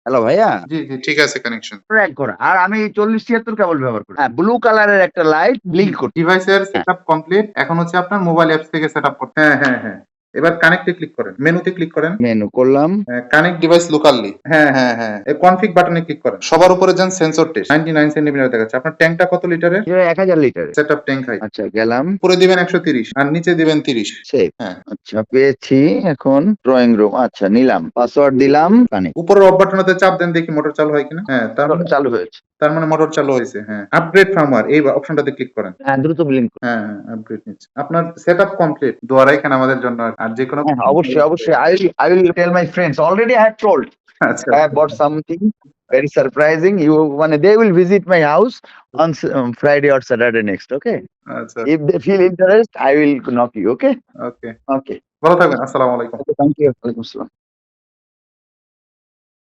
Hello ভাইয়া, জি, জি, ঠিক আছে কানেকশন। ট্র্যাক করা। আর আমি 4076 কেবল ব্যবহার করি। হ্যাঁ, ব্লু কালারের একটা লাইট ব্লিঙ্ক করছে। ডিভাইসের হ্যাঁ। Setup complete. এখন হচ্ছে আপনার মোবাইল অ্যাপস থেকে সেটআপ করতে হ্যাঁ, হ্যাঁ, হ্যাঁ। এবার কানেক্টে ক্লিক করেন। মেনুতে ক্লিক করেন। মেনু করলাম। Connect device locally. হ্যাঁ, হ্যাঁ, হ্যাঁ। এই কনফিগ বাটনে ক্লিক করেন। সবার উপরে যান সেন্সর টেস্ট। 99 সেন্টিমিটার দেখাচ্ছে। আপনার ট্যাঙ্কটা কত লিটারের? এটা 1000 লিটারের। Setup tank height. আচ্ছা, গেলাম। উপরে দিবেন 130 আর নিচে দিবেন 30। সেভ। হ্যাঁ। আচ্ছা, পেয়েছি। এখন ড্রয়িং রুম। আচ্ছা, নিলাম। পাসওয়ার্ড দিলাম। কানেক্ট। উপরের অফ বাটনটাতে চাপ দেন দেখি মোটর চালু হয় কিনা। হ্যাঁ, চালু হয়েছে। তার মানে মোটর চালু হয়েছে। হ্যাঁ। আপগ্রেড ফার্মওয়্যার এই অপশনটাতে ক্লিক করেন। হ্যাঁ, দ্রুত ব্লিঙ্ক। হ্যাঁ, হ্যাঁ, আপগ্রেড নিচ্ছে। আপনার সেটআপ কমপ্লিট। দোয়া রাখেন আমাদের জন্য। আর যেকোনো হ্যাঁ, অবশ্যই, অবশ্যই। I will tell my friends. Already I have told. আচ্ছা, I have bought something very surprising. They will visit my house on Friday or Saturday next. Okay. আচ্ছা। If they feel interest, I will knock you. Okay. Okay. Okay. ভালো থাকবেন। আসসালামু আলাইকুম। Okay. Thank you. Walaikum Assalam.